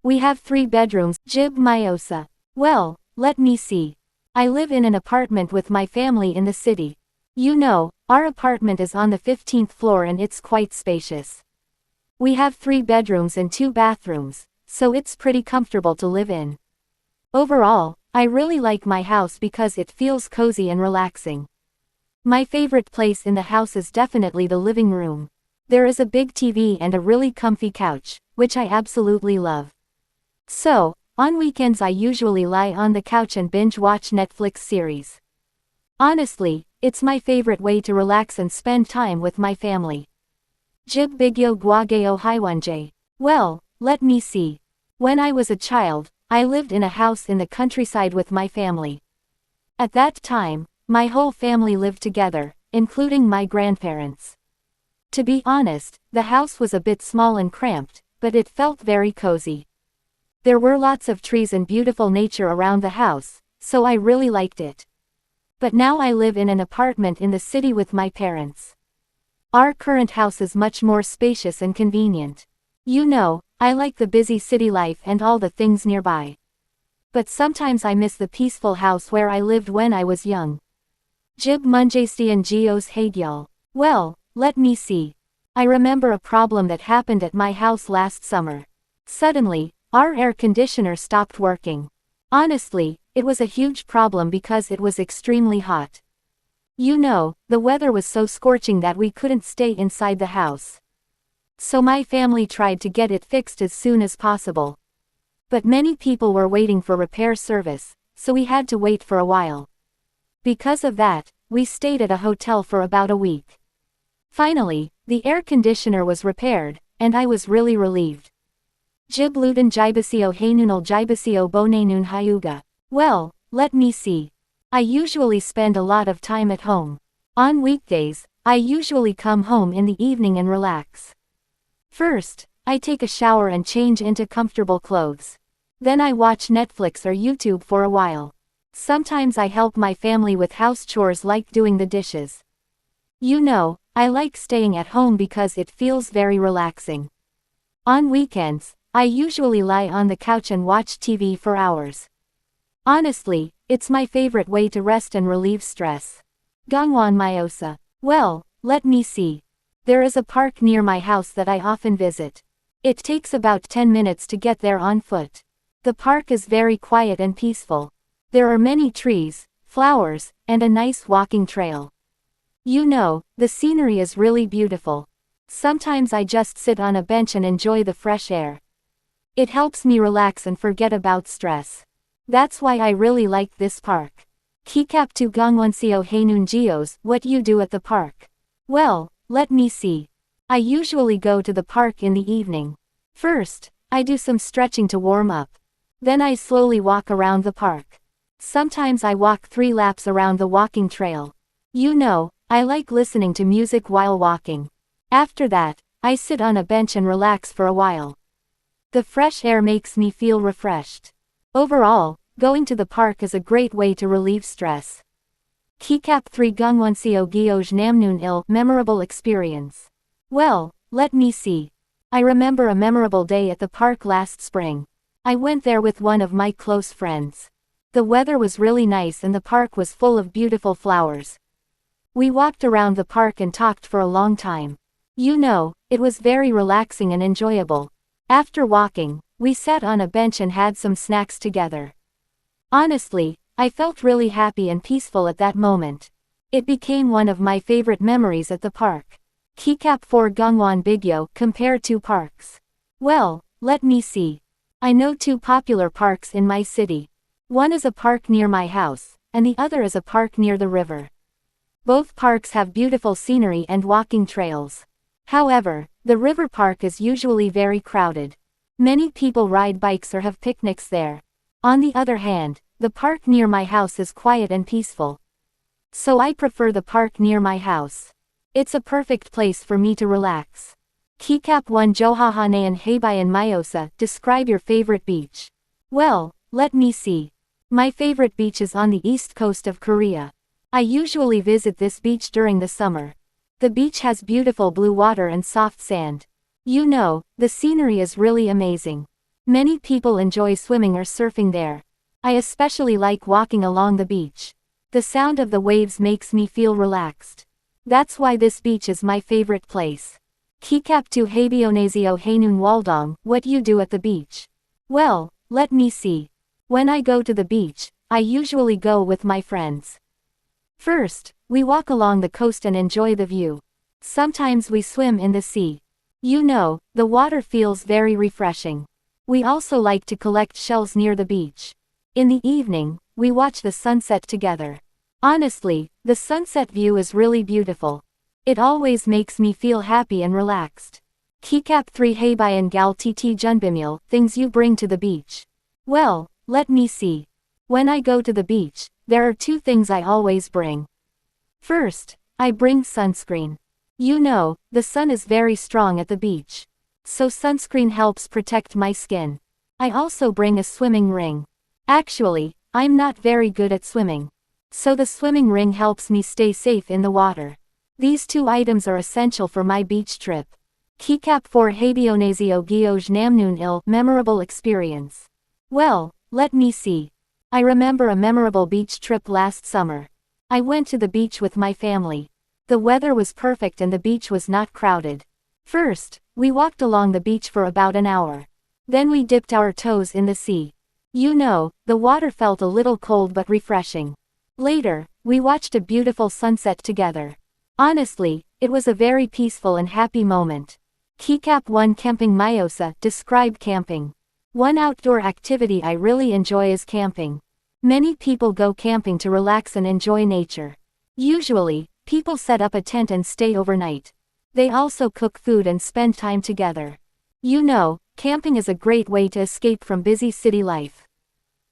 We have 3 bedrooms. Jib Myosa. Well, let me see. I live in an apartment with my family in the city. You know, our apartment is on the 15th floor and it's quite spacious. We have 3 bedrooms and 2 bathrooms, so it's pretty comfortable to live in. Overall, I really like my house because it feels cozy and relaxing. My favorite place in the house is definitely the living room. There is a big TV and a really comfy couch, which I absolutely love. So, on weekends I usually lie on the couch and binge watch Netflix series. Honestly, it's my favorite way to relax and spend time with my family. Jib Bigyo Guageo Haiwanje. Well, let me see. When I was a child, I lived in a house in the countryside with my family. At that time, my whole family lived together, including my grandparents. To be honest, the house was a bit small and cramped, but it felt very cozy. There were lots of trees and beautiful nature around the house, so I really liked it. But now I live in an apartment in the city with my parents. Our current house is much more spacious and convenient. You know, I like the busy city life and all the things nearby. But sometimes I miss the peaceful house where I lived when I was young. Jib Munjestian Geos Hagyal. Well, let me see. I remember a problem that happened at my house last summer. Suddenly, our air conditioner stopped working. Honestly, it was a huge problem because it was extremely hot. You know, the weather was so scorching that we couldn't stay inside the house. So my family tried to get it fixed as soon as possible. But many people were waiting for repair service, so we had to wait for a while. Because of that, we stayed at a hotel for about a week. Finally, the air conditioner was repaired, and I was really relieved. Jib Lutan Jibasio Hainunal Jibasio Bonenun Hyuga. Well, let me see. I usually spend a lot of time at home. On weekdays, I usually come home in the evening and relax. First, I take a shower and change into comfortable clothes. Then I watch Netflix or YouTube for a while. Sometimes I help my family with house chores like doing the dishes. You know, I like staying at home because it feels very relaxing. On weekends, I usually lie on the couch and watch TV for hours. Honestly, it's my favorite way to rest and relieve stress. Gangwon Myosa. Well, let me see. There is a park near my house that I often visit. It takes about 10 minutes to get there on foot. The park is very quiet and peaceful. There are many trees, flowers, and a nice walking trail. You know, the scenery is really beautiful. Sometimes I just sit on a bench and enjoy the fresh air. It helps me relax and forget about stress. That's why I really like this park. Kikap tu Gangwonseo Hainun Geos. What you do at the park? Well, let me see. I usually go to the park in the evening. First, I do some stretching to warm up. Then I slowly walk around the park. Sometimes I walk 3 laps around the walking trail. You know, I like listening to music while walking. After that, I sit on a bench and relax for a while. The fresh air makes me feel refreshed. Overall, going to the park is a great way to relieve stress. Kikap 3 Gangwonseo Geoj Namnoon Il. Memorable experience. Well, let me see. I remember a memorable day at the park last spring. I went there with one of my close friends. The weather was really nice and the park was full of beautiful flowers. We walked around the park and talked for a long time. You know, it was very relaxing and enjoyable. After walking, we sat on a bench and had some snacks together. Honestly, I felt really happy and peaceful at that moment. It became one of my favorite memories at the park. Kikap 4 Gangwon Bigyo. Compare 2 parks. Well, let me see. I know 2 popular parks in my city. One is a park near my house, and the other is a park near the river. Both parks have beautiful scenery and walking trails. However, the river park is usually very crowded. Many people ride bikes or have picnics there. On the other hand, the park near my house is quiet and peaceful. So I prefer the park near my house. It's a perfect place for me to relax. Kikap 1 Johahane Heibayan Myosa. Describe your favorite beach. Well, let me see. My favorite beach is on the east coast of Korea. I usually visit this beach during the summer. The beach has beautiful blue water and soft sand. You know, the scenery is really amazing. Many people enjoy swimming or surfing there. I especially like walking along the beach. The sound of the waves makes me feel relaxed. That's why this beach is my favorite place. Kikap tu Habionasio Hainun Waldong, what you do at the beach? Well, let me see. When I go to the beach, I usually go with my friends. First, we walk along the coast and enjoy the view. Sometimes we swim in the sea. You know, the water feels very refreshing. We also like to collect shells near the beach. In the evening, we watch the sunset together. Honestly, the sunset view is really beautiful. It always makes me feel happy and relaxed. Kikap 3 Haybayan Gal TT Junbimil, things you bring to the beach. Well, let me see. When I go to the beach, there are two things I always bring. First, I bring sunscreen. You know, the sun is very strong at the beach. So sunscreen helps protect my skin. I also bring a swimming ring. Actually, I'm not very good at swimming. So the swimming ring helps me stay safe in the water. These two items are essential for my beach trip. Kikap 4 Habionasio Gioj Namnoon Il, memorable experience. Well, let me see. I remember a memorable beach trip last summer. I went to the beach with my family. The weather was perfect and the beach was not crowded. First, we walked along the beach for about an hour. Then we dipped our toes in the sea. You know, the water felt a little cold but refreshing. Later, we watched a beautiful sunset together. Honestly, it was a very peaceful and happy moment. Kikap 1 Camping Myosa, describe camping. One outdoor activity I really enjoy is camping. Many people go camping to relax and enjoy nature. Usually, people set up a tent and stay overnight. They also cook food and spend time together. You know, camping is a great way to escape from busy city life.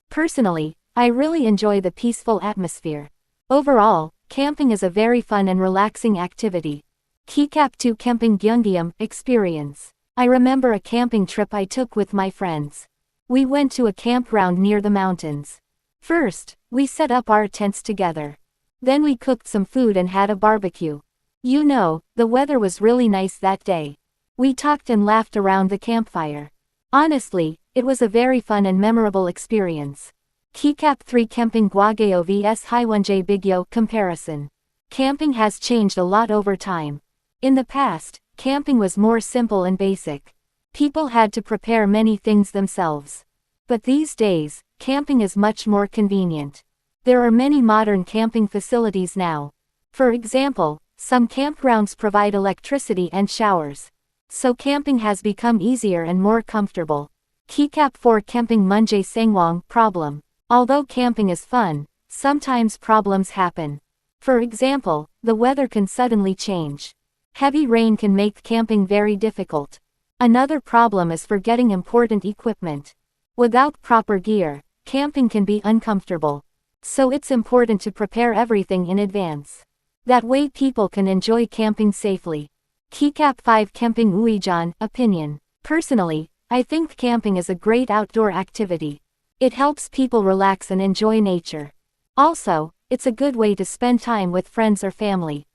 Personally, I really enjoy the peaceful atmosphere. Overall, camping is a very fun and relaxing activity. Kikap 2 Camping Gyeonggyum, experience. I remember a camping trip I took with my friends. We went to a campground near the mountains. First, we set up our tents together. Then we cooked some food and had a barbecue. You know, the weather was really nice that day. We talked and laughed around the campfire. Honestly, it was a very fun and memorable experience. Kikap 3 Camping Guageo vs Haiwonjae Bigyo, comparison. Camping has changed a lot over time. In the past, camping was more simple and basic. People had to prepare many things themselves. But these days, camping is much more convenient. There are many modern camping facilities now. For example, some campgrounds provide electricity and showers. So camping has become easier and more comfortable. Kikap 4 Camping Munjae Sangwang, problem. Although camping is fun, sometimes problems happen. For example, the weather can suddenly change. Heavy rain can make camping very difficult. Another problem is forgetting important equipment. Without proper gear, camping can be uncomfortable. So it's important to prepare everything in advance. That way people can enjoy camping safely. Kikap 5 Camping Uijan, opinion. Personally, I think camping is a great outdoor activity. It helps people relax and enjoy nature. Also, it's a good way to spend time with friends or family.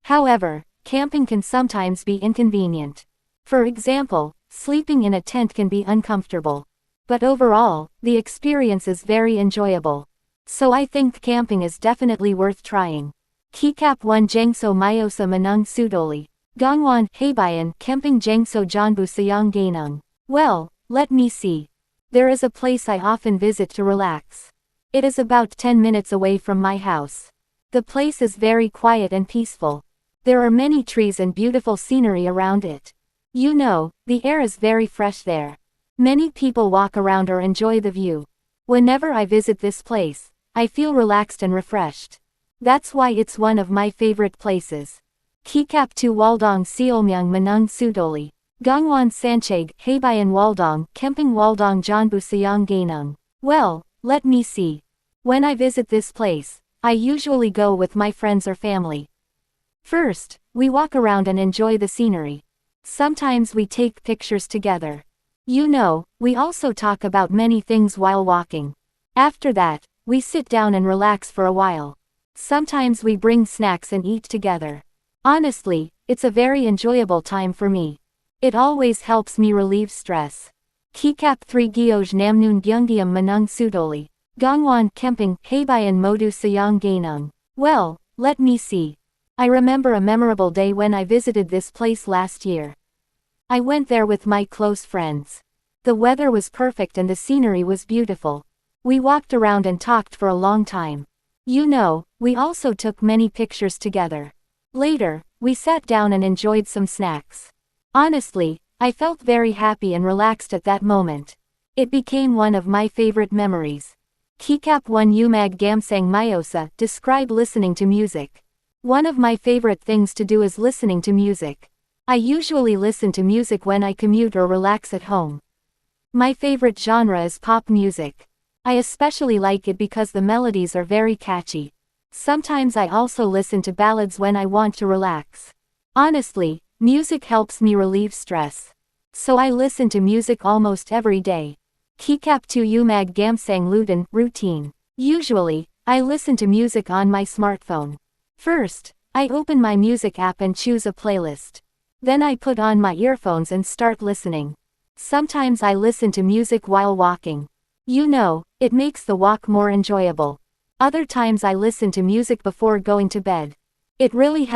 However, camping can sometimes be inconvenient. For example, sleeping in a tent can be uncomfortable. But overall, the experience is very enjoyable. So I think camping is definitely worth trying. Kikap 1 Jangso Myosa Manung Sudoli. Gangwon, Haybayan, Camping Jangso Janbu Sayang Gainung. Well, let me see. There is a place I often visit to relax. It is about 10 minutes away from my house. The place is very quiet and peaceful. There are many trees and beautiful scenery around it. You know, the air is very fresh there. Many people walk around or enjoy the view. Whenever I visit this place, I feel relaxed and refreshed. That's why it's one of my favorite places. Kikap 2 Waldong Seolmyeong Manung Sudoli. Gangwon Sancheg, Haybayan Waldong, Camping Waldong Janbu Sayang Gainung. Well, let me see. When I visit this place, I usually go with my friends or family. First, we walk around and enjoy the scenery. Sometimes we take pictures together. You know, we also talk about many things while walking. After that, we sit down and relax for a while. Sometimes we bring snacks and eat together. Honestly, it's a very enjoyable time for me. It always helps me relieve stress. Kikap 3 Gioj Namnoon Gyungdiam Manung Sudoli. Gongwan Kemping Haybayan Modu Sayang Gainung. Well, let me see. I remember a memorable day when I visited this place last year. I went there with my close friends. The weather was perfect and the scenery was beautiful. We walked around and talked for a long time. You know, we also took many pictures together. Later, we sat down and enjoyed some snacks. Honestly, I felt very happy and relaxed at that moment. It became one of my favorite memories. Kikap 1 Umag Gamsang Myosa, describe listening to music. One of my favorite things to do is listening to music. I usually listen to music when I commute or relax at home. My favorite genre is pop music. I especially like it because the melodies are very catchy. Sometimes I also listen to ballads when I want to relax. Honestly, music helps me relieve stress. So I listen to music almost every day. Kikap 2 Umag Gamsang Ludan, routine. Usually, I listen to music on my smartphone. First, I open my music app and choose a playlist. Then I put on my earphones and start listening. Sometimes I listen to music while walking. You know, it makes the walk more enjoyable. Other times I listen to music before going to bed. It really helps.